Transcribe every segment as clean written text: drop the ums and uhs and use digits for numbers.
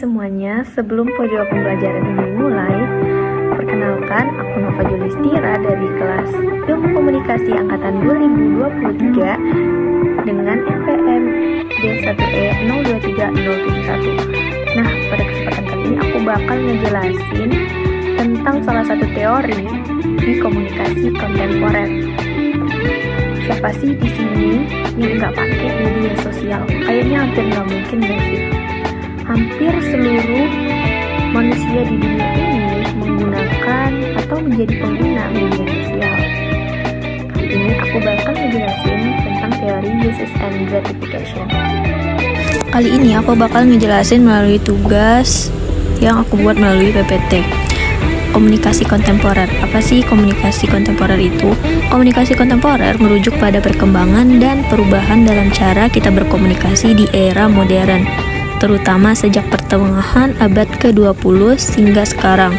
semuanya, sebelum video pembelajaran ini mulai, perkenalkan, aku Nova Julistira dari kelas Ilmu Komunikasi Angkatan 2023 dengan NPM D1E 023071. Nah, pada kesempatan kali ini aku bakal ngejelasin tentang salah satu teori di komunikasi kontemporer. Siapa sih di sini yang nggak pakai media sosial? Kayaknya hampir nggak mungkin nggak sih? Hampir seluruh manusia di dunia ini menggunakan atau menjadi pengguna media sosial. Kali ini aku bakal ngejelasin tentang teori uses and gratification. Kali ini aku bakal ngejelasin melalui tugas yang aku buat melalui PPT. Komunikasi kontemporer. Apa sih komunikasi kontemporer itu? Komunikasi kontemporer merujuk pada perkembangan dan perubahan dalam cara kita berkomunikasi di era modern, terutama sejak pertengahan abad ke-20 hingga sekarang.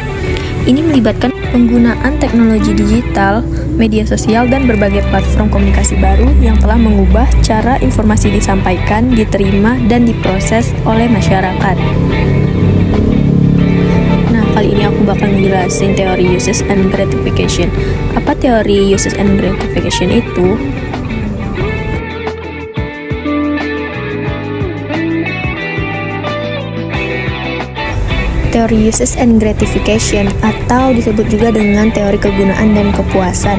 Ini melibatkan penggunaan teknologi digital, media sosial, dan berbagai platform komunikasi baru yang telah mengubah cara informasi disampaikan, diterima, dan diproses oleh masyarakat. Nah, kali ini aku bakal menjelasin teori uses and gratification. Apa teori uses and gratification itu? Teori uses and gratification atau disebut juga dengan teori kegunaan dan kepuasan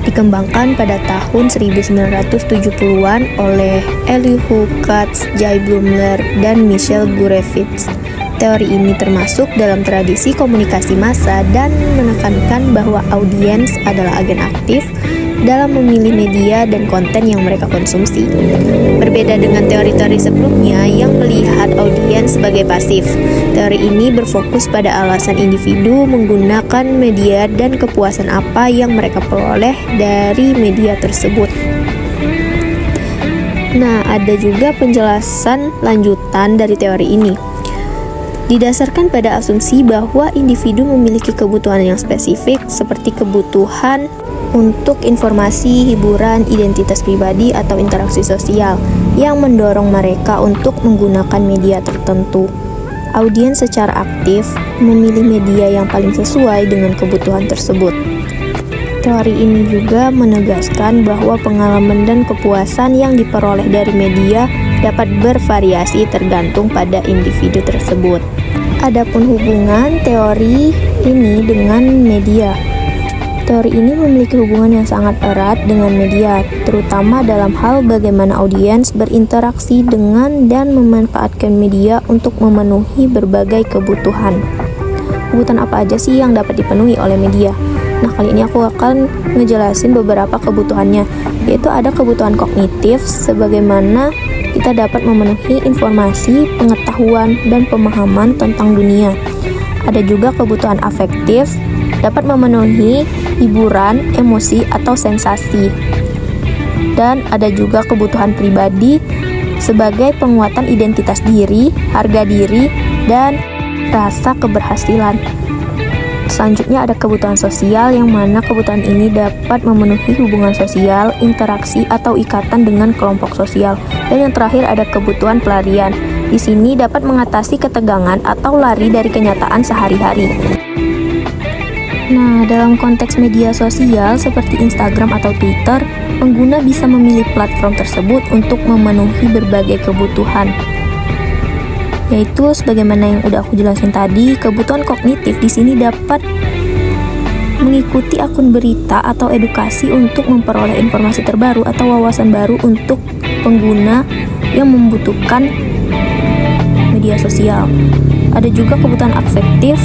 dikembangkan pada tahun 1970-an oleh Elihu Katz, Jay Blumler, dan Michel Gurevitch. Teori ini termasuk dalam tradisi komunikasi massa dan menekankan bahwa audiens adalah agen aktif dalam memilih media dan konten yang mereka konsumsi. Berbeda dengan teori-teori sebelumnya yang melihat audiens sebagai pasif, teori ini berfokus pada alasan individu menggunakan media dan kepuasan apa yang mereka peroleh dari media tersebut. Nah, ada juga penjelasan lanjutan dari teori ini. Didasarkan pada asumsi bahwa individu memiliki kebutuhan yang spesifik seperti kebutuhan untuk informasi, hiburan, identitas pribadi, atau interaksi sosial yang mendorong mereka untuk menggunakan media tertentu. Audiens secara aktif memilih media yang paling sesuai dengan kebutuhan tersebut. Teori ini juga menegaskan bahwa pengalaman dan kepuasan yang diperoleh dari media dapat bervariasi tergantung pada individu tersebut. Adapun hubungan teori ini dengan media. Teori ini memiliki hubungan yang sangat erat dengan media, terutama dalam hal bagaimana audiens berinteraksi dengan dan memanfaatkan media untuk memenuhi berbagai kebutuhan. Kebutuhan apa aja sih yang dapat dipenuhi oleh media? Nah, kali ini aku akan ngejelasin beberapa kebutuhannya, yaitu ada kebutuhan kognitif, sebagaimana kita dapat memenuhi informasi, pengetahuan, dan pemahaman tentang dunia. Ada juga kebutuhan afektif, dapat memenuhi hiburan, emosi, atau sensasi. Dan ada juga kebutuhan pribadi sebagai penguatan identitas diri, harga diri, dan rasa keberhasilan. Selanjutnya ada kebutuhan sosial, yang mana kebutuhan ini dapat memenuhi hubungan sosial, interaksi, atau ikatan dengan kelompok sosial. Dan yang terakhir ada kebutuhan pelarian. Di sini dapat mengatasi ketegangan atau lari dari kenyataan sehari-hari. Nah, dalam konteks media sosial seperti Instagram atau Twitter, pengguna bisa memilih platform tersebut untuk memenuhi berbagai kebutuhan. Yaitu sebagaimana yang udah aku jelasin tadi, kebutuhan kognitif di sini dapat mengikuti akun berita atau edukasi untuk memperoleh informasi terbaru atau wawasan baru untuk pengguna yang membutuhkan media sosial. Ada juga kebutuhan afektif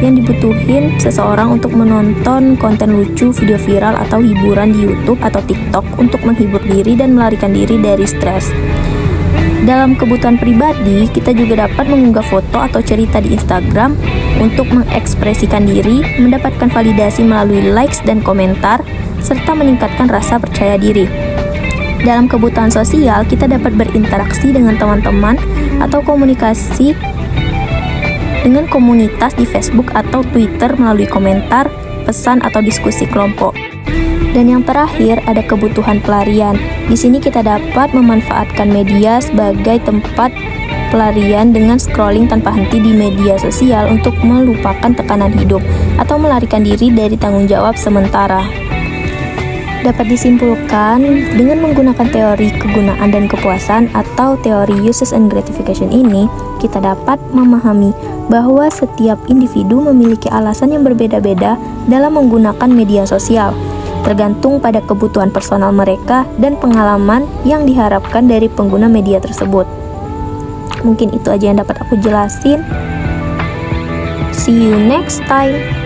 yang dibutuhin seseorang untuk menonton konten lucu, video viral, atau hiburan di YouTube atau TikTok untuk menghibur diri dan melarikan diri dari stres. Dalam kebutuhan pribadi, kita juga dapat mengunggah foto atau cerita di Instagram untuk mengekspresikan diri, mendapatkan validasi melalui likes dan komentar, serta meningkatkan rasa percaya diri. Dalam kebutuhan sosial, kita dapat berinteraksi dengan teman-teman atau komunikasi dengan komunitas di Facebook atau Twitter melalui komentar, pesan, atau diskusi kelompok. Dan yang terakhir ada kebutuhan pelarian. Di sini kita dapat memanfaatkan media sebagai tempat pelarian dengan scrolling tanpa henti di media sosial untuk melupakan tekanan hidup atau melarikan diri dari tanggung jawab sementara. Dapat disimpulkan, dengan menggunakan teori kegunaan dan kepuasan atau teori uses and gratification ini, kita dapat memahami bahwa setiap individu memiliki alasan yang berbeda-beda dalam menggunakan media sosial, tergantung pada kebutuhan personal mereka dan pengalaman yang diharapkan dari pengguna media tersebut. Mungkin itu aja yang dapat aku jelasin. See you next time.